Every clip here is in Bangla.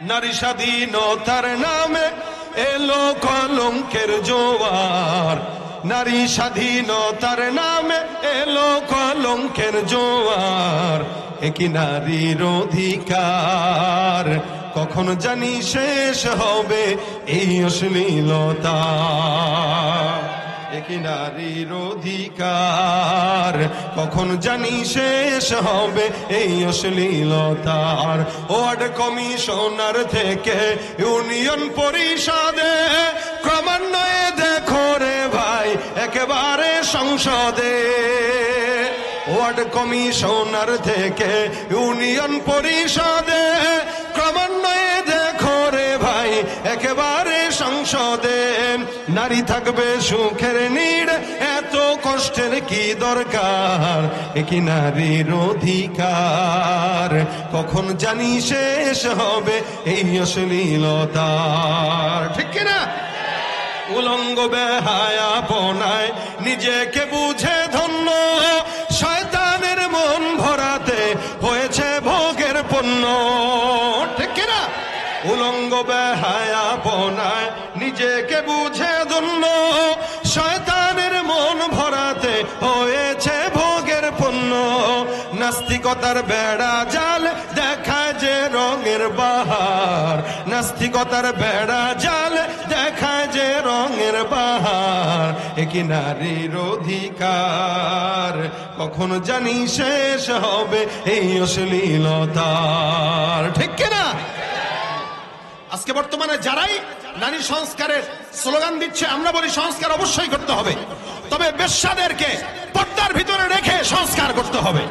নারী স্বাধীনতার নামে এলো কলঙ্কের জোয়ার, নারী স্বাধীনতার নামে এলো কলঙ্কের জোয়ার। একই নারীর অধিকার কখন জানি শেষ হবে এই অশ্লীলতা। একই নারীর অধিকার কখন জানি শেষ হবে এই অশ্লীলতার। ওয়ার্ড কমিশনার থেকে ইউনিয়ন পরিষদে ক্রমান্বয়ে দেখো রে ভাই একেবারে সংসদে। ওয়ার্ড কমিশনার থেকে ইউনিয়ন পরিষদে ক্রমান্বয়ে দেখো রে ভাই একেবারে সংসদে। নারী থাকবে সুখের নীড়, এত কষ্টের কি দরকার। একই নারীর অধিকার কখন জানি শেষ হবে এই অশ্লীলতার। ঠিক কিনা? উলঙ্গ বেহায়াপনায় নিজেকে বুঝে ধন্য, শয়তানের মন ভরাতে হয়েছে ভোগের পণ্য। ঠিক কিনা? উলঙ্গ বেহায়াপনায় নিজেকে বুঝে ধন্য, শয়তানের মন ভরাতে হয়েছে ভোগের পণ্য। নাস্তিকতার বেড়া জাল দেখায় যে রঙের বাহার, নাস্তিকতার বেড়া জাল দেখায় যে রঙের বাহার। একই নারীর অধিকার কখন জানি শেষ হবে এই অশ্লীলতার। ঠিক কিনা? আজকে বর্তমানে যারাই নারী সংস্কারের স্লোগান দিচ্ছে, আমরা বলি সংস্কার অবশ্যই করতে হবে, তবে বেশ্যাদেরকে পর্দার ভিতরে রেখে সংস্কার করতে হবে।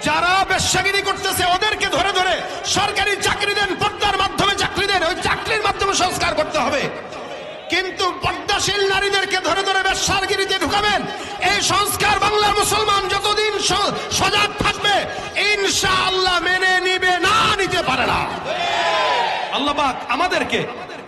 যারা বেশ্যাগিরি করতেছে ওদেরকে ধরে ধরে সরকারি চাকরি দেন, পর্দার মাধ্যমে চাকরি দেন, ওই চাকরির মাধ্যমে সংস্কার করতে হবে। কিন্তু পর্দাশীল নারীদেরকে ধরে ধরে বেশ্যাগিরিতে ঢুকাবেন, এই সংস্কার বাংলার মুসলমান যতদিন সজাগ থাকবে ইনশাআল্লাহ মেনে নিবে না, নিতে পারে না। আল্লাহ পাক আমাদেরকে,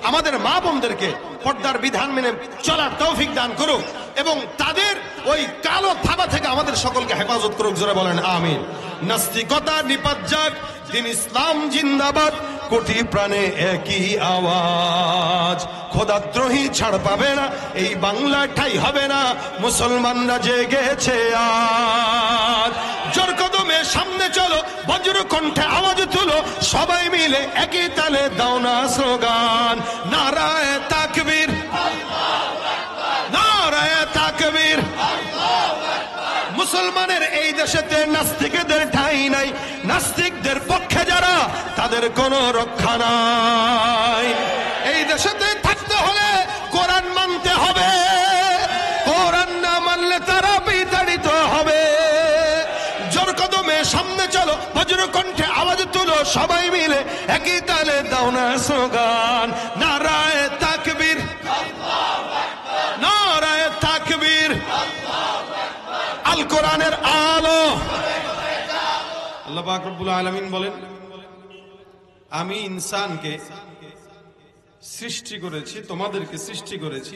আমাদের মা বোনদেরকে পর্দার বিধান মেনে চলার তৌফিক দান করুক এবং তাদের ওই কালো থাবা থেকে আমাদের সকলকে হেফাজত করুক। জোরে বলেন আমিন। নাস্তিকতা নিপাত যাক, দিন ইসলাম জিন্দাবাদ, কোটি প্রাণে একই আওয়াজ। খোদাদ্রোহী ছাড় পাবে না, এই বাংলা ঠাই হবে না, মুসলমানরা জেগেছে আজ। জোর কদমে সামনে চলো, বজ্র কণ্ঠে আওয়াজ তুলো, সবাই মিলে একই তালে দাও না স্লোগান। নারায়ে তাকবীর, নারায়ে তাকবীর। মুসলমানের এই দেশেতে নাস্তিকদের ঠাঁই নাই, নাস্তিকদের পক্ষে যারা তাদের কোনো রক্ষা নাই। এই দেশেতে থাকতে হলে কোরআন মানতে হবে, কোরআন না মানলে তারা বিতাড়িত হবে। জোর কদমে সামনে চলো, বজ্র কণ্ঠে আওয়াজ তুলো, সবাই মিলে একই তালে দাও না স্লোগান। নারায়ে তাকবীর, নারায়ে তাকবীর। আল কোরআনের আলো। আল্লাহ পাক রব্বুল আলামিন বলেন, আমি ইনসানকে সৃষ্টি করেছি, তোমাদেরকে সৃষ্টি করেছি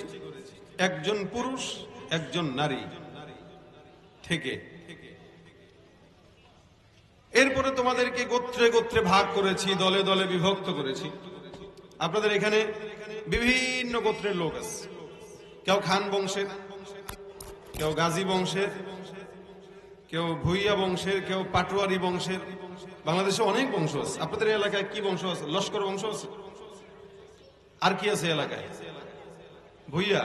একজন পুরুষ একজন নারী থেকে। এরপরে তোমাদেরকে গোত্রে গোত্রে ভাগ করেছি, দলে দলে বিভক্ত করেছি। আপনাদের এখানে বিভিন্ন গোত্রের লোক আছে, কেউ খান বংশের, কেউ গাজী বংশের, কেউ ভুইয়া বংশের, কেউ পাটোয়ারি বংশের। বাংলাদেশে অনেক বংশ আছে। আপনাদের এলাকায় কি বংশ আছে? লস্কর বংশ আছে। আর কি আছে এলাকায়? ভুইয়া,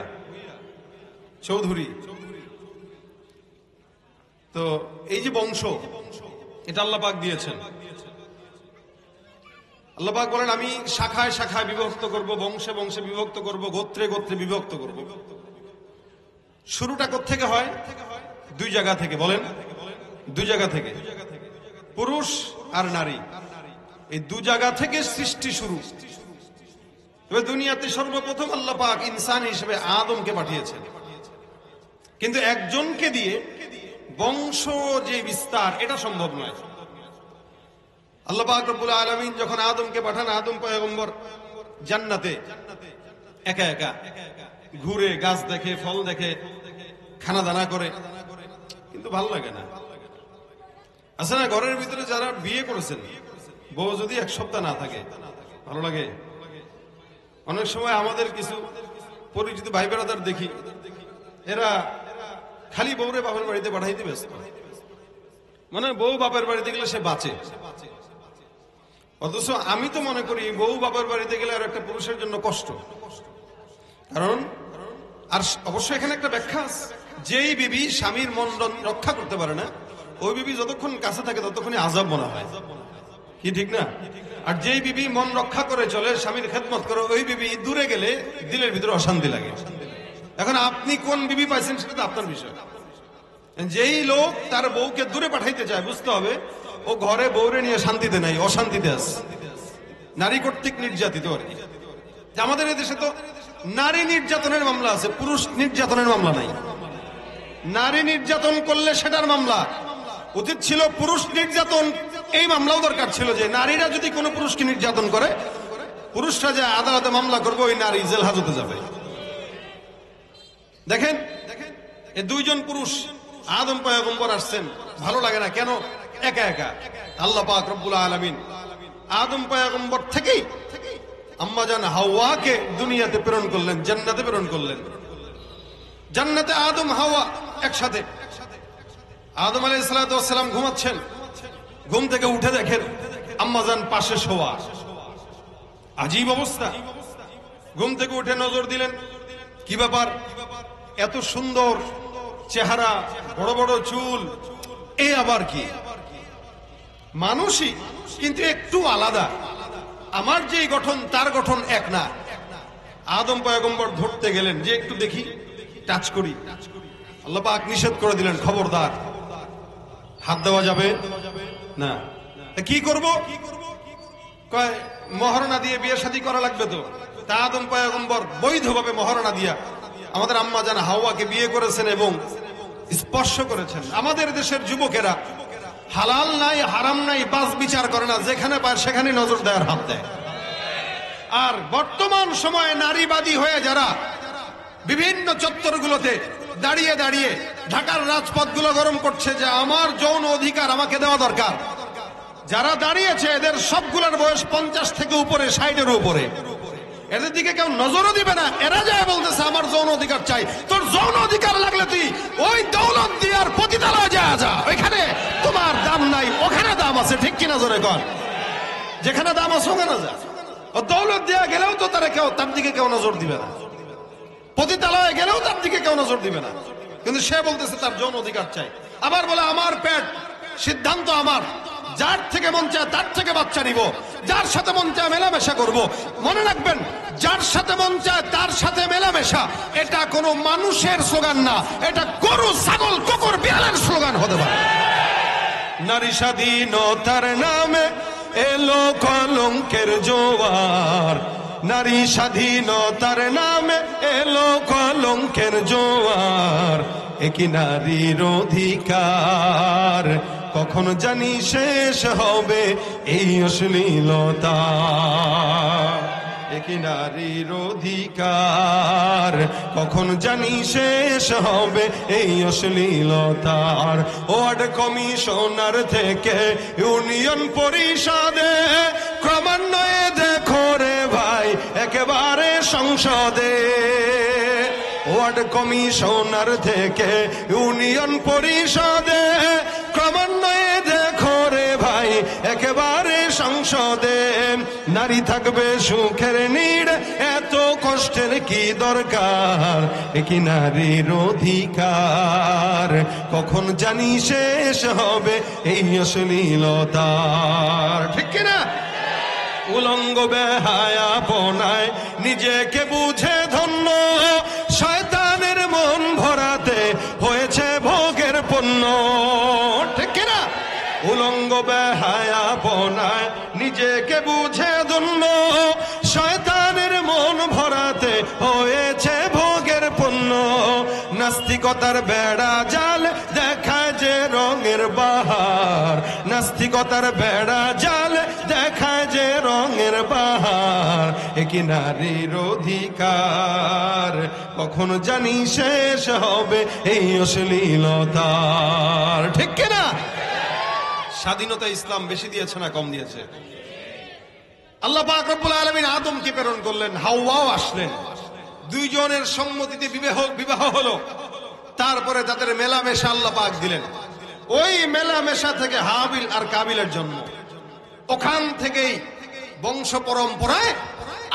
চৌধুরী। তো এই যে বংশ, এটা আল্লাহ পাক দিয়েছেন। আল্লাহ পাক বলেন, আমি শাখায় শাখায় বিভক্ত করব, বংশে বংশে বিভক্ত করব, গোত্রে গোত্রে বিভক্ত করব। শুরুটা কোত্থেকে হয়? দুই জায়গা থেকে। বলেন, দুই জায়গা থেকে। পুরুষ আর নারী, এই দু জায়গা থেকে সৃষ্টি শুরু। তবে দুনিয়াতে সর্বপ্রথম আল্লাহ পাক ইনসান হিসেবে আদমকে পাঠিয়েছেন, কিন্তু একজনকে দিয়ে বংশ যে বিস্তার এটা সম্ভব নয়। আল্লাহ পাক রব্বুল আলামিন যখন আদমকে পাঠান, আদম পয়গম্বর জান্নাতে একা একা ঘুরে, গাছ দেখে, ফল দেখে, খানা দানা করে, কিন্তু ভালো লাগে না। আছে না ঘরের ভিতরে যারা বিয়ে করেছেন, বউ যদি এক সপ্তাহ না থাকে ভালো লাগে। অনেক সময় আমাদের কিছু পরিচিত ভাই বেড়াদার দেখি, এরা খালি বউরে বাপের বাড়িতে পাঠাইতে ব্যস্ত, মানে বউ বাপের বাড়িতে গেলে সে বাঁচে। অথচ আমি তো মনে করি বউ বাপের বাড়িতে গেলে আর একটা পুরুষের জন্য কষ্ট। কারণ আর অবশ্যই এখানে একটা ব্যাখ্যা আছে, যেই বিবি স্বামীর মন রক্ষা করতে পারে না, ওই বিবি যতক্ষণ কাছে থাকে ততক্ষণই আযাব মনে হয়, কি ঠিক না? আর যেই বিবি মন রক্ষা করে চলে, স্বামীর খেদমত করে, ওই বিবি দূরে গেলে দিলের ভিতরে অশান্তি লাগে। এখন আপনি কোন বিবি পাইছেন সেটা তো আপনার বিষয়। যেই লোক তার বউকে দূরে পাঠাইতে চায়, বুঝতে হবে ও ঘরে বউরে নিয়ে শান্তিতে নাই, অশান্তিতে আছে, নারী কর্তৃক নির্যাতিত আর কি। আমাদের এদেশে তো নারী নির্যাতনের মামলা আছে, পুরুষ নির্যাতনের মামলা নাই। নারী নির্যাতন করলে সেটার মামলা উচিত ছিল, পুরুষ নির্যাতন এই মামলাও দরকার ছিল, যে নারীরা যদি কোনো পুরুষকে নির্যাতন করে, পুরুষরা যে আদালতে মামলা করবে, ওই নারী জেল হাজতে যাবে। দেখেন এই দুইজন পুরুষ আদম পয়গম্বর আসছেন, ভালো লাগে না কেন? একা একা আল্লাহ পাক রব্বুল আলামিন আদম পয়গম্বর থেকেই আম্মাজান হাওয়াকে দুনিয়াতে প্রেরণ করলেন, জান্নাতে প্রেরণ করলেন। জান্নাতে আদম হাওয়া একসাথে। আদম আলাইহিস সালাতু ওয়াস সালাম ঘুমাচ্ছেন, ঘুম থেকে উঠে দেখেন আম্মাজান পাশে শোয়া। আজীব অবস্থা। ঘুম থেকে উঠে নজর দিলেন, কি ব্যাপার, এত সুন্দর চেহারা, বড় বড় চুল, এ আবার কি? মানুষই কিন্তু একটু আলাদা, আমার যে গঠন তার গঠন এক না। আদম পয়গম্বর ধরতে গেলেন যে একটু দেখি, টাচ করি, আল্লাহ পাক নিষেধ করে দিলেন, খবরদার, হাত দেওয়া যাবে না। কি করব? কয় মহারণা দিয়ে বিয়ে শাদী করা লাগবে। তো তা আদম পয়গম্বর বৈধভাবে মহারণা দিয়া আমাদের আম্মা জান হাওয়াকে বিয়ে করেছেন এবং স্পর্শ করেছেন। আমাদের দেশের যুবকেরা হালাল নাই হারাম নাই বাস বিচার করে না, যেখানে পায় সেখানে নজর দেওয়ার হাত দেয়। আর বর্তমান সময়ে নারীবাদী হয়ে যারা বিভিন্ন চত্বরগুলোতে দাঁড়িয়ে দাঁড়িয়ে ঢাকার রাজপথগুলো গরম করছে যে আমার যৌন অধিকার আমাকে দেওয়া দরকার, যারা দাঁড়িয়েছে এদের সবগুলোর বয়স 50 থেকে উপরে, 60-এর উপরে। এদের দিকে কেউ নজরও দিবে না। এরা যায় বলতেছে আমার যৌন অধিকার চাই। তোর যৌন অধিকার লাগলে তুই ওই দৌলত দিয়ার পতিতালয়ে যা, ওইখানে তোমার দাম নাই, ওখানে দাম আছে, ঠিক কিনা জোরে কর? যেখানে দাম আছে ওখানে যা। ও দৌলত দেওয়া গেলেও তো তার দিকে কেউ নজর দিবে না, পতিতালয়ে গেলেও তার দিকে কেউ নজর দিবে না, কিন্তু সে বলতেছে তার যৌন অধিকার চাই। আবার বলে আমার পেট, সিদ্ধান্ত আমার, যার থেকে মন চায় তার থেকে বাচ্চা নিব, যার সাথে মন চায় মেলামেশা করব। মনে রাখবেন, যার সাথে মন চায় তার সাথে মেলামেশা, এটা কোনো মানুষের স্লোগান না, এটা গরু, ছাগল, কুকুর, বিড়ালের স্লোগান হতে পারে। নারী স্বাধীনতার নামে এলো কলঙ্কের জোয়ার, নারী স্বাধীনতার নামে এলো কলঙ্কের জোয়ার, একই নারীর অধিকার কখন জানি শেষ হবে এই অশ্লীলতা, একই নারীর অধিকার কখন জানি শেষ হবে এই অশ্লীলতার। ওয়ার্ড কমিশনার থেকে ইউনিয়ন পরিষদে, ক্রমান্বয়ে দেখো রে ভাই একেবারে সংসদে। ওয়ার্ড কমিশনার থেকে ইউনিয়ন পরিষদে, ক্রমান্বয়ে দেখো রে ভাই একেবারে সংসদে। নারী থাকবে সুখের নীড়, এত কষ্টের কি দরকার, একই নারীর অধিকার কখন জানি শেষ হবে এই অশ্লীলতার, ঠিক কিনা? উলঙ্গ বেহায়াপনায় নিজেকে বুঝে ধন্য, শয়তানের মন ভরাতে হয়েছে ভোগের পণ্য, ঠিক কিনা? উলঙ্গ বেহায়াপনায় নিজেকে বুঝে ধন্য, শয়তানের মন ভরাতে হয়েছে ভোগের পণ্য। নাস্তিকতার বেড়া জাল দেখায় যে রঙের বাহার, নাস্তিকতার বেড়া জাল দেখায় যে রঙের বাহার, একই নারীর অধিকার কখন জানি শেষ হবে এই অশ্লীলতার, ঠিক কিনা? স্বাধীনতা ইসলাম বেশি দিয়েছে না কম দিয়েছে? আল্লাহ পাক রব্বুল আলামিন আদমকে প্রেরণ করলেন, হাওয়াও আসলেন, দুইজনের সম্মতিতে বিবাহ হলো। তারপরে তাদের মেলামেশা আল্লাহ পাক দিলেন। ওই মেলামেশা থেকে হাবিল আর কাবিলের জন্ম। ওখান থেকেই বংশ পরম্পরায়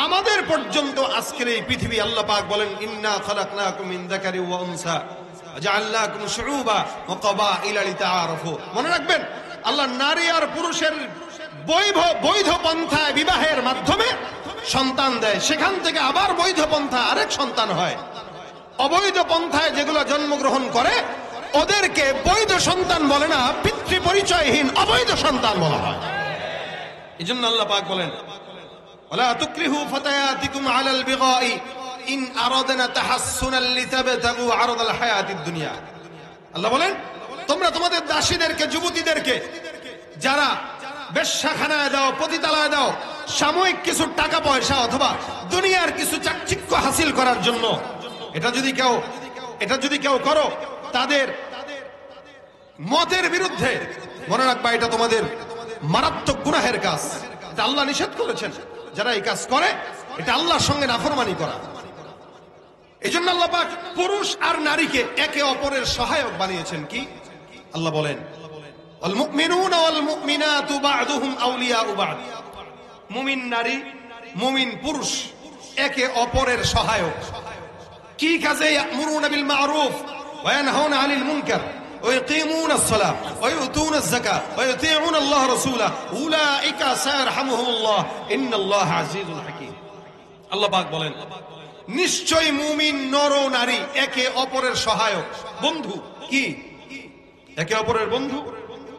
আমাদের পর্যন্ত আজকের এই পৃথিবী। আল্লাহ পাক বলেন, ইন্না খালাকনাকুম মিন যাকারি ওয়া উনসা জাআলনাকুম শুউবা ওয়া ক্বাবাইলা লিতাআরাফু। মনে রাখবেন, আল্লাহ নারী আর পুরুষের বৈধ পন্থায় বিবাহের মাধ্যমে সন্তান দেয়, সেখান থেকে আবার বৈধ পন্থায় আরেক সন্তান হয়। অবৈধ পন্থায় যেগুলো জন্মগ্রহণ করে ওদেরকে বৈধ সন্তান বলে না, পিতৃ পরিচয়হীন অবৈধ সন্তান বলা হয়। এই জন্য আল্লাহ পাক বলেন, ওয়ালা তুকরিহু ফাতায়াতিকুম আলাল বিগাই ইন আরাদনা তাহাসসুনাল লিতাবতাগু আরাদাল হায়াতিদ দুনিয়া। আল্লাহ বলেন, তোমরা তোমাদের দাসীদেরকে, যুবতীদেরকে যারা বেশ্যাখানায় দাও, পতিতালয়ে দাও, সাময়িক কিছু টাকা পয়সা অথবা দুনিয়ার কিছু চাকচিক্য হাসিল করার জন্য, এটা যদি কেউ করো তাদের মতের বিরুদ্ধে, মনে রাখবা এটা তোমাদের মারাত্মক গুনাহের কাজ। এটা আল্লাহ নিষেধ করেছেন। যারা এই কাজ করে এটা আল্লাহর সঙ্গে নাফরমানি করা। এই জন্য আল্লাহ পাক পুরুষ আর নারীকে একে অপরের সহায়ক বানিয়েছেন। কি আল্লাহ বলেন, আল মুমিনুনা ওয়াল মুমিনাতু বা'দুহুম আউলিয়াউ বা'দ। মুমিন নারী, মুমিন পুরুষ একে অপরের সহায়ক। কি কাজে? ইয়ামুরুনা বিল মা'রুফ ওয়া ইয়ানহাউনা আনিল মুনকার ওয়া ইয়াকিমুনাস সালাহ ওয়া ইউতুনাজ যাকাত ওয়া ইউতিউনা আল্লাহ রাসূলা উলাইকা সায়ারহামুহুমুল্লাহ ইন্নাল্লাহা আজিজুল হাকীম। আল্লাহ পাক বলেন, নিশ্চয় মুমিন নর নারী একে অপরের সহায়ক, বন্ধু। কি? একে অপরের বন্ধু,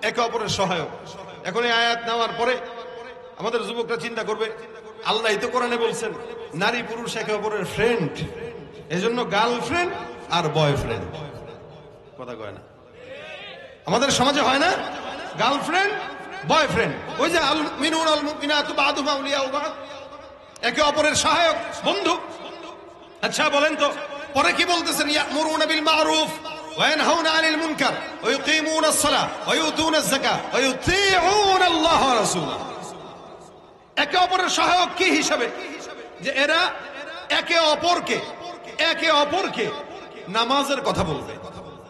একে অপরের সহায়ক। এখন এই আয়াত নেওয়ার পরে আমাদের যুবকরা চিন্তা করবে, আল্লাহ তো কোরআনে বলছেন নারী পুরুষ একে অপরের ফ্রেন্ড, এজন্য গার্লফ্রেন্ড আর বয়ফ্রেন্ড। কথা কয় না? আমাদের সমাজে হয় না গার্লফ্রেন্ড বয়ফ্রেন্ড? ওই যে আল মুমিনুনা ওয়াল মুমিনাতু বা'দুহুম আউলিয়াউ বা'দ, একে অপরের সহায়ক, বন্ধু। আচ্ছা বলেন তো পরে কি বলতেছেন? ইয়ামুরুনা বিল মা'রুফ ওয়া ইয়ানহাউনা আনিল মুনকার ওয়া ইউকিমুনাস সালাহ ওয়া ইউতুনাজ যাকাত ওয়া ইউতিউনা আল্লাহ ওয়া রাসূলা। একে অপরের সহায়ক কি হিসাবে? যে এরা একে অপরকে নামাজের কথা বলবে,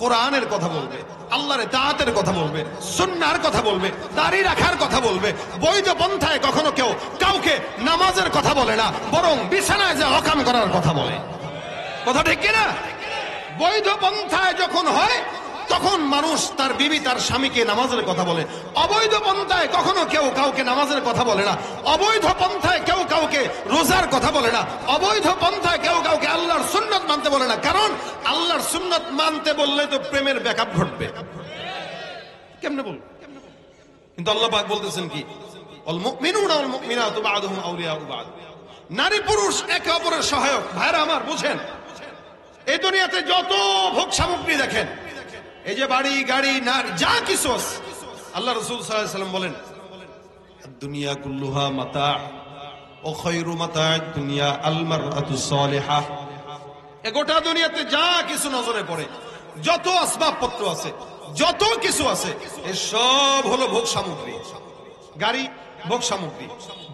কোরআনের কথা বলবে, আল্লাহর ইতাআতের কথা বলবে, সুন্নাহর কথা বলবে, দাড়ি রাখার কথা বলবে। বৈধ পন্থায় কখনো কেউ কাউকে নামাজের কথা বলে না, বরং বিছানায় যে অকাম করার কথা বলে। কথা ঠিক কিনা? বৈধ পন্থায় যখন হয় তখন মানুষ তার বিবি, তার স্বামীকে নামাজের কথা বলে। অবৈধ পন্থায় কখনো কেউ কাউকে নামাজের কথা বলে না। অবৈধ পন্থায় কেউ কাউকে রোজার কথা বলে না। অবৈধ পন্থায় কেউ কাউকে আল্লাহর সুন্নাত মানতে বলে না। কারণ আল্লাহর সুন্নাত মানতে বললে তো প্রেমের ব্যাকআপ ঘটবে। কেমনে বল? কিন্তু আল্লাহ পাক বলতেছেন কি? আল মুমিনুনা ওয়াল মুমিনাতু বা'দুহুম আউলিয়াউ বা'দ। নারী পুরুষ একে অপরের সহায়ক। ভাইরা আমার, বুঝেন, এই দুনিয়াতে যত ভোগ সামগ্রী দেখেন, এই যে বাড়ি গাড়ি নার যা কিছু আছে, আল্লাহ রাসূল সাল্লাল্লাহু আলাইহি ওয়াসাল্লাম বলেন, দুনিয়া কুল্লুহা মাতা ও খায়রু মাতা'আদ দুনিয়া আল মারআতু সালিহা। এই গোটা দুনিয়াতে যা কিছু নজরে পড়ে, যত আসবাবপত্র আছে, যত কিছু আছে, এই সব হলো ভোগ সামগ্রী। গাড়ি ভোগ সামগ্রী,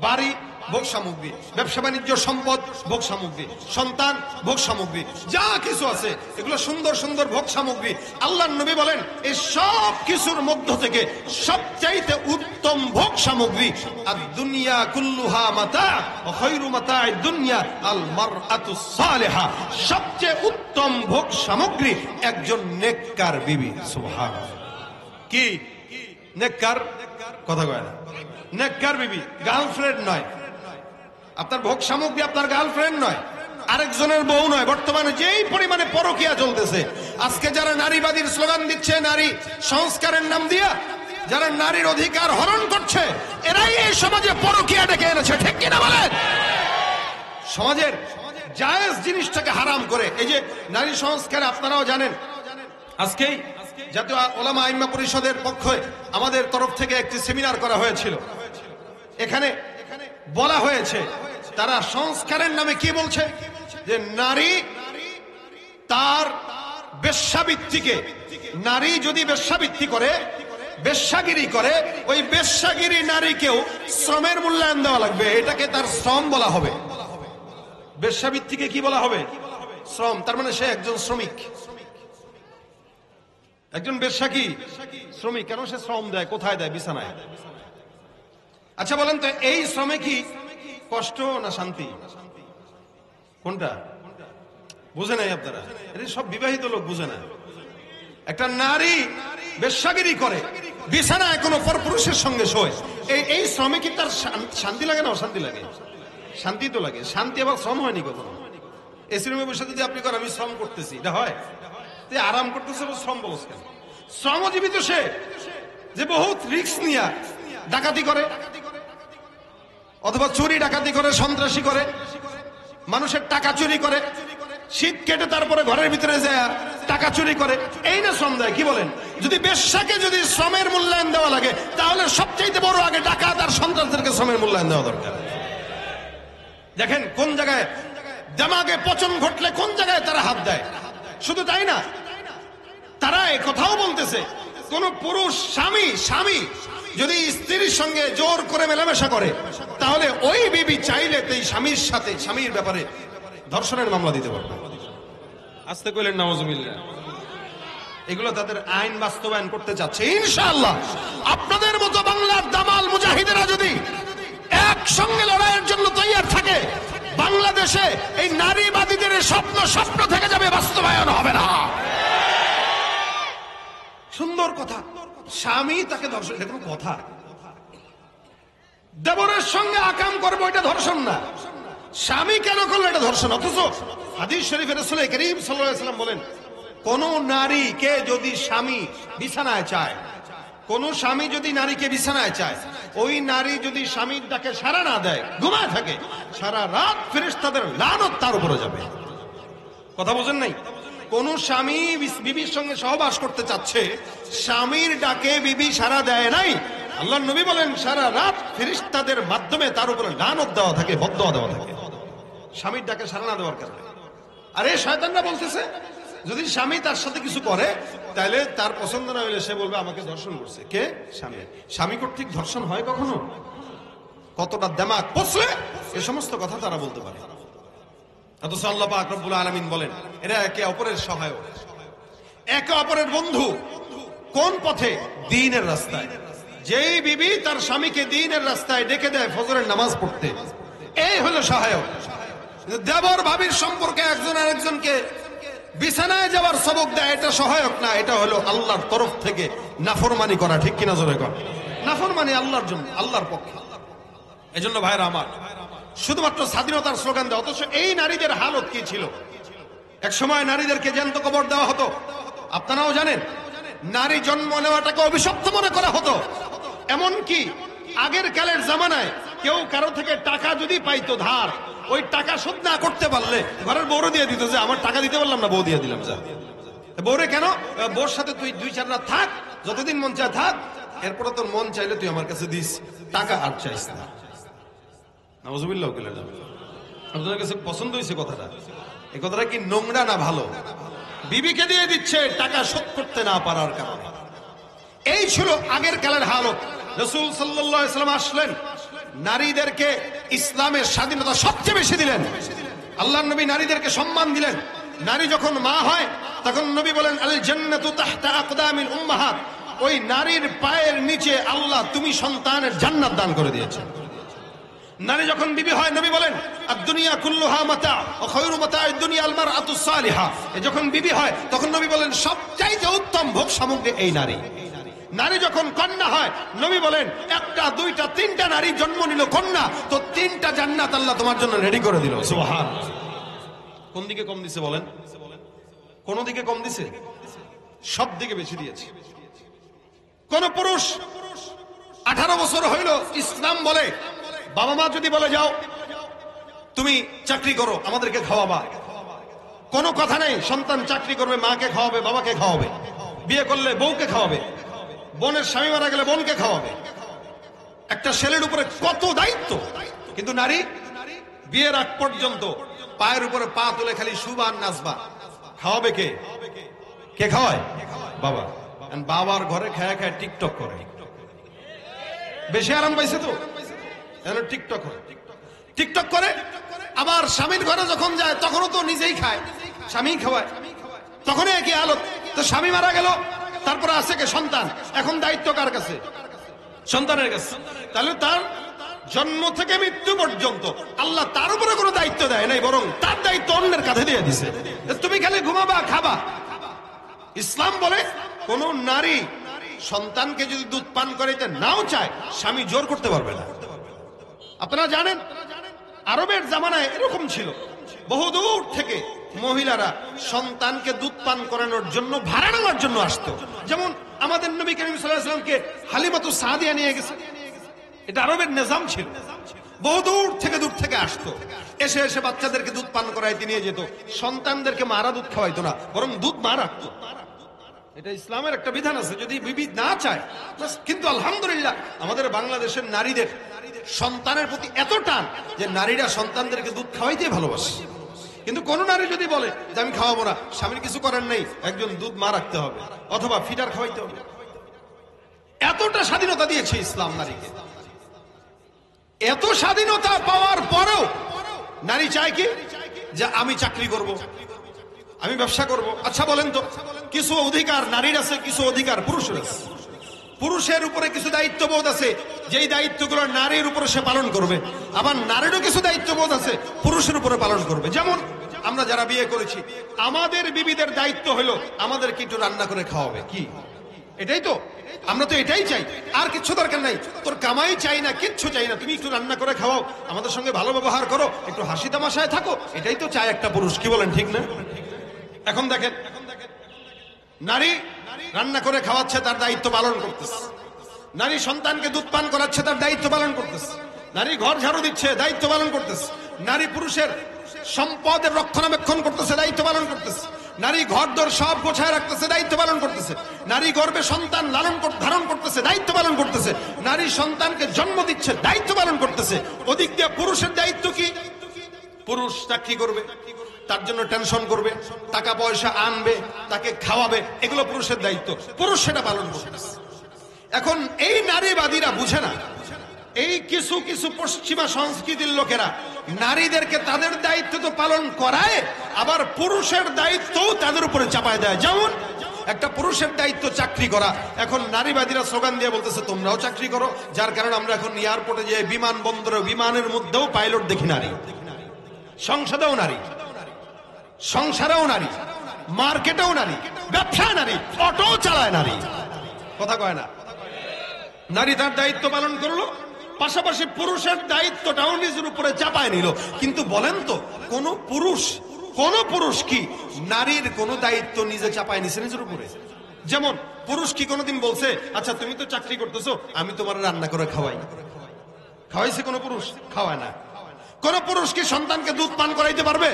বাড়ি ভোগ সামগ্রী, ব্যবসা বাণিজ্য সম্পদ ভোগ সামগ্রী, সন্তান ভোগ সামগ্রী, যা কিছু আছে এগুলো সুন্দর সুন্দর ভোগ সামগ্রী। আল্লাহর নবী বলেন, এই সব কিছুর মধ্য থেকে সবচাইতে উত্তম ভোগ সামগ্রী আর দুনিয়া কুল্লুহা মাতা ওয়া খায়রু মাতা'আদ দুনিয়া আল মারআতু সালিহা। সবচেয়ে উত্তম ভোগ সামগ্রী একজন নেককার বিবি। সুবহানাল্লাহ। কি নেককার? কথা কয় না? নেককার বিবি, গার্লফ্রেন্ড নয়। আপনার ভোগ সামগ্রী আপনার গার্লফ্রেন্ড নয়, আরেকজনের বউ নয়। বর্তমানে যেই পরিমাণে পরকীয়া চলতেছে, আজকে যারা নারীবাদীর স্লোগান দিচ্ছে, নারী সংস্কারের নাম দিয়া যারা নারীর অধিকার হরণ করছে, এরাই এই সমাজে পরকীয়া ডেকে এনেছে। ঠিক কিনা বলেন? সমাজের জায়েজ জিনিসটাকে হারাম করে। এই যে নারী সংস্কারে আপনারাও জানেন, আজকেই জাতীয় ওলামা আইম্মা পরিষদের পক্ষে আমাদের তরফ থেকে একটি সেমিনার করা হয়েছিল। এখানে বলা হয়েছে তারা সংস্কারের নামে কি বলছে, যে নারী তার বেশ্যাবৃত্তিকে, নারী যদি বেশ্যাবৃত্তি করে, বেশ্যাগিরি করে, ওই বেশ্যাগিরি নারীকেও শ্রমের মূল্যায়ন দেওয়া লাগবে, এটাকে তার শ্রম বলা হবে। বেশ্যাবৃত্তিকে কি বলা হবে? শ্রম। তার মানে সে একজন শ্রমিক। একজন বেশ্যা কি শ্রমিক। কেন সে শ্রম দেয়? কোথায় দেয়? বিছানায়। আচ্ছা বলেন তো, এই শ্রমে কি কষ্ট না শান্তি? কোনটা বুঝে নাই আপনারা? এটা সব বিবাহিত লোক বুঝে না। একটা নারী বেশ্যাগিরি করে, বিছানায় কোনো পরপুরুষের সঙ্গে শোয়, এই শ্রমে কি তার শান্তি লাগে না অশান্তি লাগে? শান্তি তো লাগে। শান্তি আবার শ্রম হয়নি কখনো। এসি রুমে বসে যদি আপনি করেন আমি শ্রম করতেছি, এটা হয়? তুই আরাম করতেছে, শ্রম বলছ কেন? শ্রমজীবী তো সে, যে বহুত রিস্ক নিয়ে ডাকাতি করে, অথবা চুরি ডাকাতি করে, সন্ত্রাসী করে, মানুষের টাকা চুরি করে, শীত কেটে তারপরে ঘরের ভিতরে যায় টাকা চুরি করে, এই না শ্রম দেয়? কি বলেন? যদি বেশ্যাকে যদি শ্রমের মূল্যায়ন দেওয়া লাগে, তাহলে সবচাইতে বড় আগে ডাকাত আর সন্ত্রাসদেরকে শ্রমের মূল্যায়ন দেওয়া দরকার। দেখেন কোন জায়গায় দেমাগে পচন ঘটলে কোন জায়গায় তারা হাত দেয়। শুধু তাই না, তারা এই কথাও বলতেছে, কোন পুরুষ স্বামী যদি স্ত্রীর সঙ্গে জোর করে মেলামেশা করে, তাহলে ওই বিবি চাইলে এই স্বামীর সাথে, স্বামীর ব্যাপারে ধর্ষণের মামলা দিতে পারবে। আস্তে কইলেন নাউজুবিল্লাহ। এগুলো তাদের আইন বাস্তবায়ন করতে চাচ্ছে ইনশাআল্লাহ। আপনাদের মতো বাংলার দামাল মুজাহিদেরা যদি একসঙ্গে লড়াইয়ের জন্য তৈরি থাকে, বাংলাদেশে এই নারীবাদীদের স্বপ্ন থেকে যাবে, বাস্তবায়ন হবে না। সুন্দর কথা। স্বামী তাকে ধর্ষণ, এটা কোনো কথা? দেবরের সঙ্গে আকাম করবো, এটা ধর্ষণ না। স্বামী কেন করলো এটা ধর্ষণ। অথচ হাদিস শরীফে রাসূল করিম সাল্লাল্লাহু আলাইহি ওয়াসাল্লাম বলেন, কোন নারীকে যদি স্বামী বিছানায় চায়, কোন স্বামী যদি নারীকে বিছানায় চায়, ওই নারী যদি স্বামীর ডাকে সাড়া না দেয়, ঘুমায় থাকে, সারা রাত ফেরেশতাদের লানত তার উপরে যাবে। কথা বোঝেন নাই? কোন স্বামী বিবির সঙ্গে সহবাস করতে চাচ্ছে, স্বামীর ডাকে বিবি সাড়া দেয় নাই, আল্লাহর নবী বলেন সারা রাত ফেরেশতাদের মাধ্যমে তার উপরে লানত দেওয়া থাকে, বদদোয়া দেওয়া থাকে, স্বামীর ডাকে সাড়া না দেওয়ার কারণে। আরে শয়তানরা বলতেছে, যদি স্বামী তার সাথে কিছু করে, তাহলে তার পছন্দ না হলে সে বলবে আমাকে ধর্ষণ করছে। কে? স্বামী। স্বামী কর্তৃক ধর্ষণ হয় কখনো? কতটা দেমাগ পচলে এই সমস্ত কথা তারা বলতে পারে। অথচ আল্লাহ পাক রব্বুল আলামিন বলেন, এরা একে অপরের সহায়ক, একে অপরের বন্ধু। কোন পথে? দ্বীনের রাস্তায়। যেই বিবি তার স্বামীকে দ্বীনের রাস্তায় ডেকে দেয় ফজরের নামাজ পড়তে, এই হলো সহায়ক। দেবর ভাবির সম্পর্কে একজন আরেকজনকে বিছানায় যাওয়ার সবক দেয়, এটা সহায়ক না, এটা হলো আল্লাহর তরফ থেকে নাফরমানি করা। ঠিক কিনা জোরে কর? নাফরমানি আল্লাহর জন্য, আল্লাহর পক্ষে। এজন্য ভাইরা আমার, শুধুমাত্র স্বাধীনতার স্লোগান দেয়। অথচ এই নারীদের হালত কি ছিল? এক সময় নারীদেরকে জ্যান্ত কবর দেওয়া হতো। আপনারাও জানেন, নারী জন্ম নেওয়াটাকে অভিশপ্ত মনে করা হতো। এমনকি আগের কালের জামানায় কেউ কারো থেকে টাকা যদি পাইতো ধার, ওই টাকা শোধ না করতে পারলে ঘরের বউরে দিয়ে দিত, যে আমার টাকা দিতে পারলাম না, বউ দিয়ে দিলাম। যা বউরে কেন? বউর সাথে তুই 2-4 রাত থাক, যতদিন মন চায় থাক, এরপরে তোর মন চাইলে তুই আমার কাছে দিস, টাকা আর চাইস না। নাউজুবিল্লাহ। আপনাদের কাছে পছন্দ হয়েছে কথাটা? এই কথাটা কি নোংরা না ভালো? বিবিকে দিয়ে দিচ্ছে টাকা শোধ করতে না পারার কারণে। এই ছিল আগের কালের হালত। রাসূল সাল্লাল্লাহু আলাইহি ওয়াসাল্লাম আসলেন, নারীদেরকে ইসলামের স্বাধীনতা সবচেয়ে বেশি দিলেন। আল্লাহর নবী নারীদেরকে সম্মান দিলেন। নারী যখন মা হয়, তখন নবী বলেন, আল জান্নাতু তাহতা আকদামিল উম্মাহাত। ওই নারীর পায়ের নিচে আল্লাহ তুমি সন্তানের জান্নাত দান করে দিয়েছেন। নারী যখন বিবি হয়, নবী বলেন, আদ-দুনিয়া কুল্লুহা মাতা ওয়া খায়রু মাতা'আদ দুনিয়া আল মারআতুস সালিহা। যখন বিবি হয়, তখন নবী বলেন সবচাইতে উত্তম ভোগ সামগ্রী এই নারী। নারী যখন কন্যা হয়, নবী বলেন 1টা 2টা 3টা নারী জন্ম নিল কন্যা, তো 3টা জান্নাত আল্লাহ তোমার জন্য রেডি করে দিল। সুবহানাল্লাহ। কোন দিকে কম দিছে বলেন? কোন দিকে কম দিছে? সব দিকে বেশি দিয়েছে। কোন পুরুষ 18 বছর হইল, ইসলাম বলে, বাবা মা যদি বলে যাও তুমি চাকরি করো, আমাদেরকে খাওয়াবা, কোনো কথা নেই। সন্তান চাকরি করবে, মাকে খাওয়াবে, বাবাকে খাওয়াবে, বিয়ে করলে বউকে খাওয়াবে, বোনের স্বামী মারা গেলে বোনকে খাওয়াবে। একটা ছেলের উপরে কত দায়িত্ব। কিন্তু নারী বিয়ের আগ পর্যন্ত পায়ের উপরে পা তুলে খালি শুবা আর নাচবা। খাওয়াবে কে? কে খাওয়ায়? বাবা। বাবার ঘরে খায়া খায় টিকটক করে, বেশি আরাম পাইছে তো টিকটক করে, টিকটক করে। আবার স্বামীর ঘরে যখন যায় তখনও তো নিজেই খায়, স্বামী খাওয়ায়, তখনই একই হালত। তো স্বামী মারা গেল, তারপরে আছে কে? সন্তান। এখন দায়িত্ব কার কাছে? সন্তানের কাছে। তাহলে তার জন্ম থেকে মৃত্যু পর্যন্ত আল্লাহ তার উপরে কোনো দায়িত্ব দেয় নাই, বরং তার দায়িত্ব অন্যের কাঁধে দিয়ে দিছে। তুমি খালি ঘুমাবা, খাবা। ইসলাম বলে কোন নারী সন্তানকে যদি দুধ পান করাইতে নাও চায়, স্বামী জোর করতে পারবে না। আপনারা জানেন আরবের জামানায় এরকম ছিল, বহুদূর থেকে মহিলারা সন্তানকে দুধ পান করানোর জন্য ভাড়া নেওয়ার জন্য আসতো। যেমন আমাদের নবী করিম সাল্লাল্লাহু আলাইহি ওয়াসাল্লামকে হালিমাতু সাদিয়া নিয়ে গেছে, এটা আরবের নিজাম ছিল। বহুদূর থেকে আসতো, এসে এসে বাচ্চাদেরকে দুধ পান করাইতে নিয়ে যেত। সন্তানদেরকে মারা দুধ খাওয়াইতো না, বরং দুধ মা রাখতো। এটা ইসলামের একটা বিধান আছে, যদি বিবি না চায়। কিন্তু আলহামদুলিল্লাহ আমাদের বাংলাদেশের নারীদের সন্তানের প্রতি এত টান যে নারীরা সন্তানদেরকে দুধ খাওয়াইতে ভালোবাসে। কিন্তু কোন নারী যদি বলে যে আমি খাওয়াবো না, স্বামীর কিছু করার নেই, একজন দুধ মা রাখতে হবে অথবা ফিডার খাওয়াইতে হবে। এতটা স্বাধীনতা দিয়েছে ইসলাম নারীকে। এত স্বাধীনতা পাওয়ার পরেও নারী চায় কি? যে আমি চাকরি করব, আমি ব্যবসা করব। আচ্ছা বলেন তো, কিছু অধিকার নারীর আছে, কিছু অধিকার পুরুষের আছে। পুরুষের উপরে কিছু দায়িত্ববোধ আছে, যেই দায়িত্বগুলো নারীর উপরে সে পালন করবে। আবার নারীরও কিছু দায়িত্ববোধ আছে, পুরুষের উপরে পালন করবে। যেমন আমরা যারা বিয়ে করেছি, আমাদের বিবিদের দায়িত্ব হলো আমাদেরকে একটু রান্না করে খাওয়াবে। কি এটাই তো? আমরা তো এটাই চাই, আর কিচ্ছু দরকার নাই। তোর কামাই চাই না, কিচ্ছু চাই না, তুমি একটু রান্না করে খাওয়াও, আমাদের সঙ্গে ভালো ব্যবহার করো, একটু হাসি তামাশায় থাকো। এটাই তো চায় একটা পুরুষ। কি বলেন, ঠিক না? এখন দেখেন, নারী রান্না করে খাওয়াচ্ছে, তার দায়িত্ব পালন করতেছে। নারী সন্তানকে দুধ পান করাচ্ছে, তার দায়িত্ব পালন করতেছে। নারী ঘর ঝাড়ু দিচ্ছে, দায়িত্ব পালন করতেছে। নারী পুরুষের সম্পদের রক্ষণাবেক্ষণ করতেছে, দায়িত্ব পালন করতেছে। নারী ঘরদোর সব গোছায় রাখতেছে, দায়িত্ব পালন করতেছে। নারী গর্ভে সন্তান ধারণ করতেছে, দায়িত্ব পালন করতেছে। নারী সন্তানকে জন্ম দিচ্ছে, দায়িত্ব পালন করতেছে। ওদিক দিয়ে পুরুষের দায়িত্ব কি? পুরুষ চাকরি করবে, তার জন্য টেনশন করবে, টাকা পয়সা আনবে, তাকে খাওয়াবে, এগুলো পুরুষের দায়িত্ব। পুরুষ সেটা পালন করতেছে। এখন এই নারীবাদীরা বুঝে না, এই কিছু কিছু পশ্চিমা সংস্কৃতির লোকেরা নারীদেরকে তাদের দায়িত্ব তো পালন করায়, আবার পুরুষের দায়িত্বও তাদের উপরে চাপায় দেয়। যেমন একটা পুরুষের দায়িত্ব চাকরি করা, এখন নারীবাদীরা স্লোগান দিয়ে বলতেছে তোমরাও চাকরি করো, যার কারণে আমরা এখন এয়ারপোর্টে যে বিমানবন্দরে, বিমানের মধ্যেও পাইলট দেখি নারী, সংসদেও নারী, সংসারেও নারী, মার্কেটেও নারী, ব্যবসায় নারী, অটো চালায় নারী। কথা কয় না? নারী তার দায়িত্ব পালন করলো, পাশাপাশি পুরুষের দায়িত্বটাও নিজের উপরে চাপায় নিল। কিন্তু বলেন তো, কোন পুরুষ কি নারীর কোন দায়িত্ব নিজে চাপায় নিছে নিজের উপরে? যেমন পুরুষ কি কোনোদিন বলছে আচ্ছা তুমি তো চাকরি করতেছো, আমি তোমার রান্না করে খাওয়াই? খাওয়াইছে কোন পুরুষ? খাওয়ায় না। কোন পুরুষ কি সন্তানকে দুধ পান করাইতে পারবে?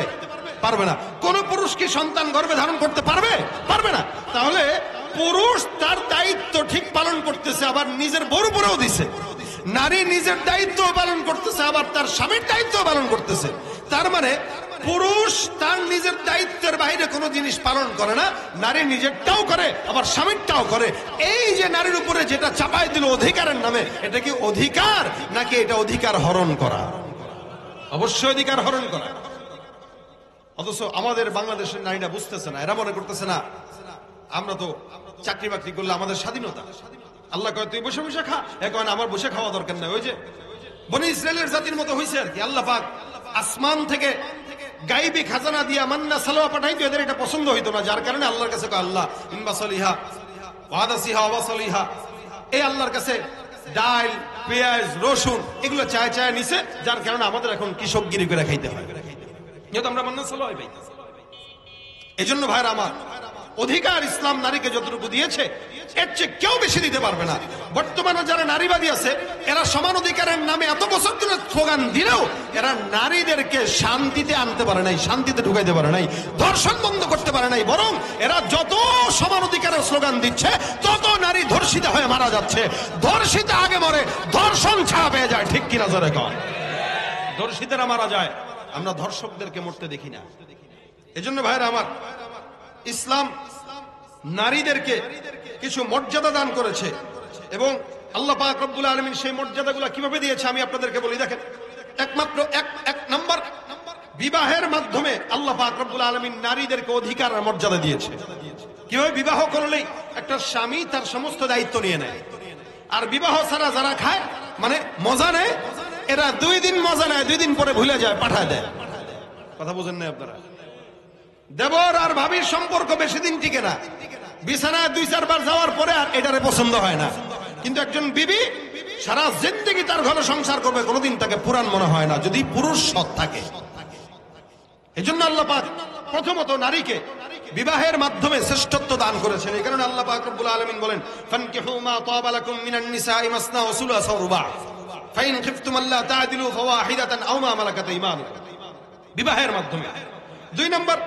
পারবে না। কোন পুরুষ কি সন্তান গর্ভে ধারণ করতে পারবে? পারবে না। তাহলে পুরুষ তার দায়িত্ব ঠিক পালন করতেছে, আবার নিজের বউর উপরেও দিছে। নারী নিজের দায়িত্ব পালন করতেছে, আবার তার স্বামীর দায়িত্ব পালন করতেছে। তার মানে পুরুষ তার নিজের দায়িত্বের বাইরে কোনো জিনিস পালন করে না, নারী নিজেরটাও করে, আবার স্বামীরটাও করে। এই যে নারীর উপরে যেটা চাপাই দিল অধিকারের নামে, এটা কি অধিকার নাকি এটা অধিকার হরণ করা? অবশ্যই অধিকার হরণ করা। অথচ আমাদের বাংলাদেশের নারীরা বুঝতেছে না, এরা মনে করতেছে না আমরা তো চাকরি বাকরি করলে আমাদের স্বাধীনতা। আল্লাহ কয় তুই বসে বসে খা, এখন আমার বসে খাওয়া দরকার নাই। ওই যে বনি ইসরায়েলের জাতির মতো হয়েছে আর কি। আল্লাহ পাক আসমান থেকে গাইবি খাজানা দিয়া মান্না সালোয়া পাঠাইতো, এদের এটা পছন্দ হইতো না, যার কারণে আল্লাহর কাছে কয় আল্লাহ ইনবাসলিহা ওয়াদাসিহা ওয়াসালিহা, এই আল্লাহর কাছে ডাল, পেঁয়াজ, রসুন এগুলো চায় চায় নিছে, যার কারণে আমাদের এখন কৃষকগিরি করে খাইতে হয়, যেহেতু আমরা মান্না সালোয়া পাই। এই জন্য ভাইরা আমার, অধিকার ইসলাম নারীকে যতটুকু দিয়েছে এর চেয়ে কেউ বেশি দিতে পারবে না। বর্তমানে যারা নারীবাদী আছে, এরা সমান অধিকারের নামে এত বছর ধরে স্লোগান দিলেও এরা নারীদেরকে শান্তিতে আনতে পারে নাই, শান্তিতে ঢুকাইতে পারে নাই, ধর্ষণ বন্ধ করতে পারে নাই। বরং এরা যত সমান অধিকারের স্লোগান দিচ্ছে, তত নারী ধর্ষিতা হয়ে মারা যাচ্ছে। ধর্ষিতা আগে মরে, ধর্ষণ ছাড়া পেয়ে যায়। ঠিক কিনা জোরে কয়? ধর্ষিতারা মারা যায়, আমরা ধর্ষকদেরকে মরতে দেখি না। এজন্য ভাইরা আমার, ইসলাম নারীদেরকে কিছু মর্যাদা দান করেছে এবং আল্লাহ পাক রব্বুল আলামিন সেই মর্যাদাগুলো কিভাবে দিয়েছে আমি আপনাদেরকে বলি। দেখেন, একমাত্র এক নাম্বার, বিবাহের মাধ্যমে আল্লাহ পাক রব্বুল আলামিন নারীদেরকে অধিকার আর মর্যাদা দিয়েছে। কিভাবে? বিবাহ করলেই একটা স্বামী তার সমস্ত দায়িত্ব নিয়ে নেয়, আর বিবাহ ছাড়া যারা খায় মানে মজা নেয়, এরা 2 দিন মজা নেয়, 2 দিন পরে ভুলে যায়, পাঠায় দেয়। কথা বুঝেন না আপনারা? দেবর আর ভাবির সম্পর্ক বেশি দিন টিকে না, বিছানায় 2-4 বার যাওয়ার পরে আর এটারে পছন্দ হয় না। কিন্তু একজন বিবি সারা জিন্দেগি তার ঘরে সংসার করবে, কোনোদিন তাকে পুরান মনে হয় না যদি পুরুষ সৎ থাকে। এজন্য আল্লাহ পাক প্রথমত নারীকে বিবাহের মাধ্যমে শ্রেষ্ঠত্ব দান করেছেন। এই কারণে আল্লাহ পাক রব্বুল আলামিন বলেন, ফানকিহু মা তাবা লাকুম মিনান নিসাই মাসনা ওয়া সুলাসা ওয়া রুবা ফাইন খিফতুম আল্লা তা'দিলু ফাওয়াহিদাতান আও মা মালাকাত ঈমানুকুম। বিবাহের মাধ্যমে। 2 নম্বর,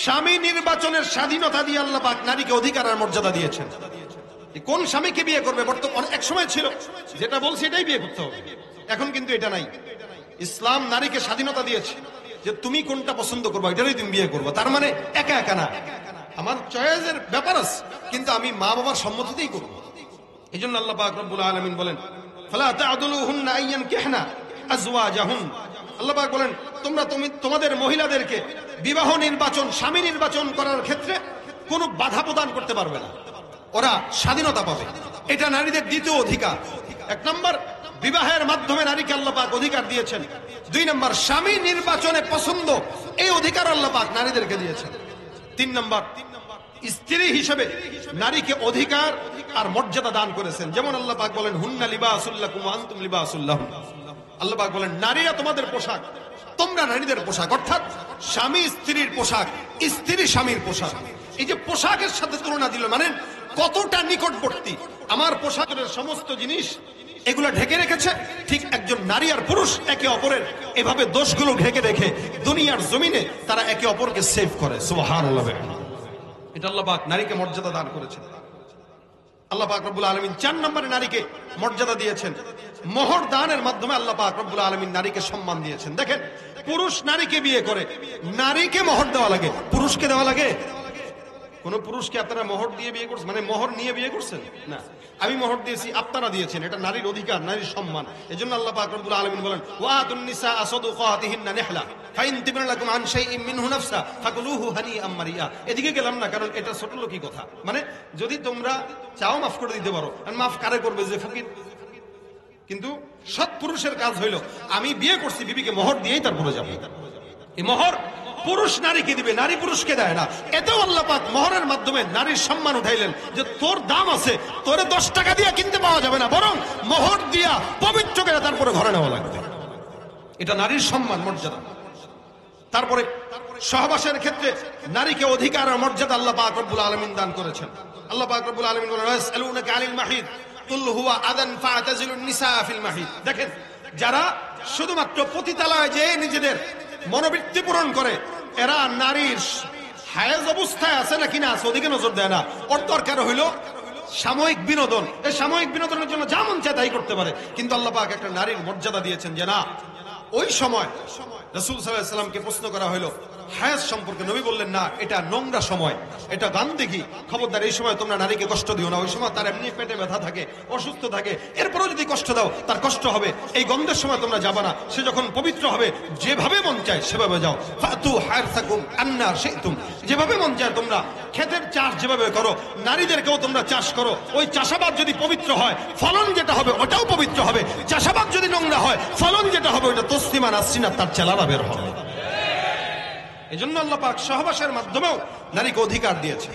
স্বামী নির্বাচনের স্বাধীনতা দিয়ে আল্লাহ পাক নারীকে অধিকার আর মর্যাদা দিয়েছেন। কোন স্বামীকে বিয়ে করবে, বর্তমানে এক সময় ছিল যেটা বলছে এটাই বিয়ে করতে হবে, এখন কিন্তু এটা নাই। ইসলাম নারীকে স্বাধীনতা দিয়েছে যে তুমি কোনটা পছন্দ করবে এটারই তুমি বিয়ে করবে। তার মানে একা একা না, আমার চয়েসের ব্যাপার আছে, কিন্তু আমি মা বাবার সম্মতিতেই করব। এই জন্য আল্লাহ পাক রব্বুল আলামিন বলেন, ফালা তা'দুলুহুন্না আইয়ানকিহনা আজওয়াজাহুন। আল্লাহ পাক বলেন, তোমাদের মহিলাদেরকে বিবাহ নির্বাচন, স্বামী নির্বাচন করার ক্ষেত্রে কোনো বাধা প্রদান করতে পারবে না, ওরা স্বাধীনতা পাবে। এটা নারীদের দ্বিতীয় অধিকার। 1 নম্বর, বিবাহের মাধ্যমে নারীকে আল্লাহ পাক অধিকার দিয়েছেন। 2 নম্বর, স্বামী নির্বাচনে পছন্দ, এই অধিকার আল্লাহ পাক নারীদেরকে দিয়েছেন। 3 নম্বর, স্ত্রী হিসেবে নারীকে অধিকার আর মর্যাদা দান করেছেন। যেমন আল্লাহ পাক বলেন, হুন্না লিবাসুল লাকুম ওয়া আনতুম লিবাসুল লাহুম। আল্লাহ পাক বলেন, নারীরা তোমাদের পোশাক, তোমরা নারীদের পোশাক। অর্থাৎ স্বামী স্ত্রীর পোশাক, স্ত্রী স্বামীর পোশাক। এই যে পোশাকের সাথে তুলনা দিল, মানে কতটা নিকটবর্তী। আমার পোশাকের সমস্ত জিনিস এগুলো ঢেকে রেখেছে, ঠিক একজন নারী আর পুরুষ একে অপরের এভাবে দোষগুলো ঢেকে রেখে দুনিয়ার জমিনে তারা একে অপরকে সেভ করে। সুবহানাল্লাহ। এটা আল্লাহ পাক নারীকে মর্যাদা দান করেছেন। আল্লাহ পাক রব্বুল আলামিন 4 নম্বরে নারীকে মর্যাদা দিয়েছেন, মোহর দানের মাধ্যমে আল্লাহ পাক রব্বুল আলামিন নারীকে সম্মান দিয়েছেন। দেখেন, পুরুষ নারীকে বিয়ে করে, নারীকে মোহর দেওয়া লাগে, পুরুষকে দেওয়া লাগে? কোন পুরুষকে আপনারা মোহর দিয়ে বিয়ে করছেন, মানে মোহর নিয়ে বিয়ে করছেন? না, আমি মোহর দিয়েছি, আপনারা দিয়েছেন। এটা নারীর অধিকার, নারীর সম্মান। এজন্য আল্লাহ পাক রব্বুল আলামিন বলেন, ওয়াতুন নিসা সাদুকাতিহিন্না নিহলা ফাইন তিবনা লাকুম আন শাইইন মিনহু নাফসা ফাকুলুহু হানিআম মারিয়া। এদিকে গেলাম না, কারণ এটা ছোট লোকই কথা। মানে যদি তোমরা চাও মাফ করে দিতে পারো, আর মাফ কারে করবে? যে ফকির। কিন্তু সৎ পুরুষের কাজ হইল, আমি বিয়ে করছি, বিবিকে মোহর দিয়েই তারপরে যাবো। এই মোহর পুরুষ নারীকে দিবে, নারী পুরুষকে দেয় না। এতেও আল্লাহ পাক মোহরের মাধ্যমে নারীর সম্মান উঠাইলেন, যে তোর দাম আছে, তোরে 10 টাকা দিয়ে কিনতে পাওয়া যাবে না, বরং মোহর দিয়া পবিত্র করে তারপরে ঘরে নেওয়া লাগবে। এটা নারীর সম্মান, মর্যাদা। তারপরে সহবাসের ক্ষেত্রে নারীকে অধিকার আর মর্যাদা আল্লাহ পাক রব্বুল আলামিন দান করেছেন। আল্লাহ পাক রব্বুল আলামিন বলেন, ইয়াসআলুনাকা আনিল মাহিদ কুল হুয়া আযান ফা'তাজিলুন নিসা ফিল মাহিদ। দেখেন, যারা শুধুমাত্র পতিতালয়ে যে নিজেদের মনোবৃত্তি পূরণ করে, এরা নারীর হায়েজ অবস্থায় আছে নাকি না আছে ওদিকে নজর দেয় না। ওর দরকার হইল সাময়িক বিনোদন। এই সাময়িক বিনোদনের জন্য যা মন চায় তাই করতে পারে। কিন্তু আল্লাহ পাক একটা নারীর মর্যাদা দিয়েছেন, যে না, ওই সময় রাসূল সাল্লাল্লাহু আলাইহি ওয়াসাল্লামকে প্রশ্ন করা হলো হায়াজ সম্পর্কে, নবী বললেন, না, এটা নোংরা সময়, এটা গান্দেগী, খবরদার এই সময় তোমরা নারীকে কষ্ট দিও না। ওই সময় তার এমনি পেটে ব্যথা থাকে, অসুস্থ থাকে, এরপরেও যদি কষ্ট দাও তার কষ্ট হবে। এই গন্ধের সময় তোমরা যাবা না, সে যখন পবিত্র হবে যেভাবে মন চায় সেভাবে যাও। ফাতু হারসাকুম আন্না শি'তুম। যেভাবে মন চায় তোমরা ক্ষেতের চাষ যেভাবে করো, নারীদেরকেও তোমরা চাষ করো। ওই চাষাবাদ যদি পবিত্র হয়, ফলন যেটা হবে ওটাও পবিত্র হবে। চাষাবাদ যদি নোংরা হয়, ফলন যেটা হবে ওটা তসলিমা নাসরিনা, তার চেলারা বের হবে। এই জন্য আল্লাহ পাক সহবাসের মাধ্যমেও নারীকে অধিকার দিয়েছে।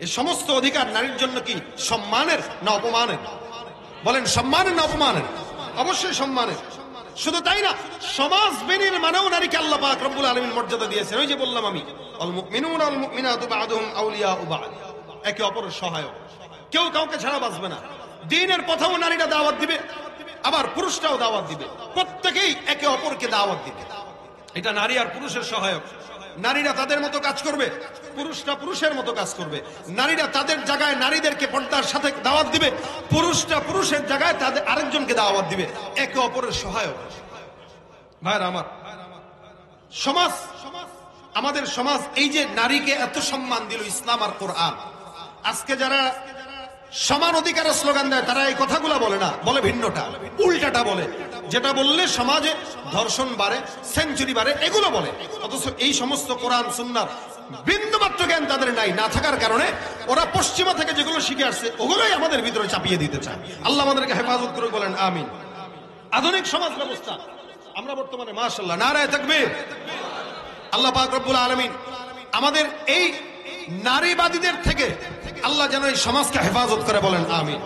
এই সমস্ত অধিকার নারীর জন্য কি সম্মানের না অপমানের? বলেন, সম্মানের না অপমানের? অবশ্যই সম্মানের। শুধু তাই না, সমাজ বিনির্মাণেও নারীকে আল্লাহ পাক রব্বুল আলামিন মর্যাদা দিয়েছেন। ওই যে বললাম আমি, আল মুমিনুনা ওয়াল মুমিনাতু বা'দুহুম আউলিয়াউ বা'দ, একে অপরের সহায়ক, কেউ কাউকে ছাড়া বাঁচবে না। দ্বীনের পথেও নারীরা দাওয়াত দিবে, আবার পুরুষরাও দাওয়াত দিবে, প্রত্যেকেই একে অপরকে দাওয়াত দিবে। এটা নারী আর পুরুষের সহায়ক। নারীরা তাদের মতো কাজ করবে, পুরুষরা পুরুষের মতো কাজ করবে। নারীরা তাদের জায়গায় নারীদেরকে পর্দার সাথে দাওয়াত দিবে, পুরুষরা পুরুষের জায়গায় তাদের আরেকজনকে দাওয়াত দিবে, একে অপরের সহায়ক। ভাইরা আমার, সমাজ, আমাদের সমাজ এই যে নারীকে এত সম্মান দিল ইসলাম আর কোরআন, আজকে যারা সমান অধিকারের স্লোগান দেয়, তারা এই কথাগুলো বলে না, বলে ভিন্নটা, উল্টাটা বলে। যেটা বললে সমাজে ধর্ষণ বাড়ে, সেঞ্চুরি বাড়ে, এগুলো বলে। অথচ এই সমস্ত কোরআন সুন্নাহর বিন্দুমাত্র জ্ঞান তাদের নাই, না থাকার কারণে ওরা পশ্চিমা থেকে যেগুলো শিখে আসছে ওগুলোই আমাদের ভিতরে চাপিয়ে দিতে চায়। আল্লাহ আমাদেরকে হেফাজত করে, বলেন আমিন। আধুনিক সমাজ ব্যবস্থা আমরা বর্তমানে মাশাআল্লাহ, নারায়ে তাকবীর। আল্লাহ পাক রব্বুল আলামিন আমাদের এই নারীবাদীদের থেকে আল্লাহ যেন এই সমাজকে হেফাজত করে, বলেন আমিন।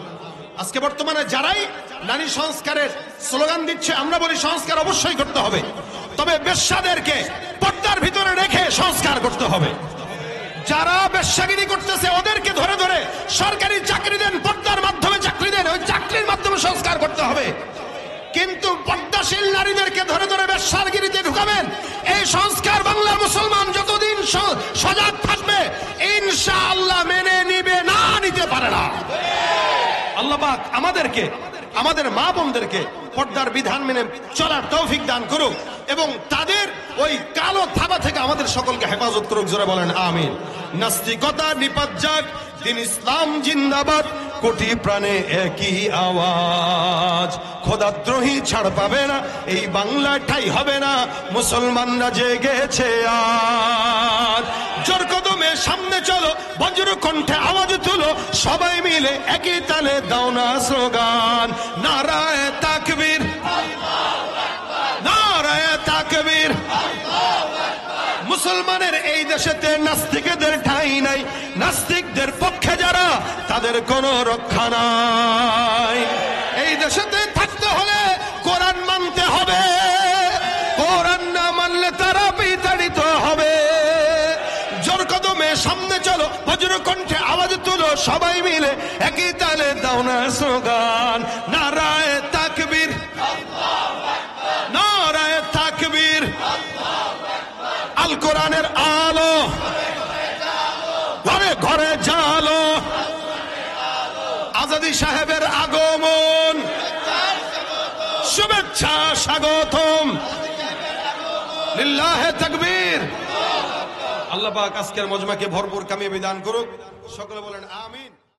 আজকে বর্তমানে যারাই নারী সংস্কারের স্লোগান দিচ্ছে, আমরা বলি সংস্কার অবশ্যই করতে হবে, তবে বেশ্যাদেরকে পর্দার ভিতরে রেখে সংস্কার করতে হবে। যারা বেশ্যাগিরি করতেছে ওদেরকে ধরে ধরে সরকারি চাকরি দেন, পর্দার মাধ্যমে চাকরি দেন, ওই চাকরির মাধ্যমে সংস্কার করতে হবে। কিন্তু পর্দাশীল নারীদেরকে ধরে ধরে বেশ্যাগিরিতে ঢুকাবেন, এই সংস্কার বাংলার মুসলমান যতদিন সজাগ থাকবে ইনশাআল্লাহ মেনে নিবে না, নিতে পারে না। আল্লাহ পাক আমাদেরকে, আমাদের মা বোনদেরকে পর্দার বিধান মেনে চলার তৌফিক দান করুক এবং তাদের ওই কালো থাবা থেকে আমাদের সকলকে হেফাজত করুক, জোরে বলেন আমিন। নাস্তিকতা নিপাত যাক, দিন ইসলাম জিন্দাবাদ, কোটি প্রাণে একই আওয়াজ। খোদাদ্রোহী ছাড় পাবে না, এই বাংলা ঠাই হবে না, মুসলমানরা জেগেছে আজ। জোর কদমে সামনে চলো, বজ্র কণ্ঠে আওয়াজ তুলো, সবাই মিলে একই তালে দাও না স্লোগান, নারায়ে তাকবীর, নারায়ে তাকবীর। মুসলমানের এই দেশেতে নাস্তিকদের ঠাঁই নাই, নাস্তিকদের পক্ষে যারা তাদের কোনো রক্ষা নাই। এই দেশেতে থাকতে হলে কোরআন মানতে হবে, কোরআন না মানলে তারা বিতাড়িত হবে। জোর কদমে সামনে চলো, বজ্র কণ্ঠে আওয়াজ তুলো, সবাই মিলে একই তালে দাও না স্লোগান, নারায়ে তাকবীর, নারায়ে তাকবীর। আল কোরআনের আলো ঘরে ঘরে জালো, আজাদি সাহেবের আগমন, শুভেচ্ছা স্বাগতম, লিল্লাহে তাকবীর। আল্লাহ পাক আজকের মজমাকে ভরপুর কামিয়াবি দান করুক, সকলে বলেন আমিন।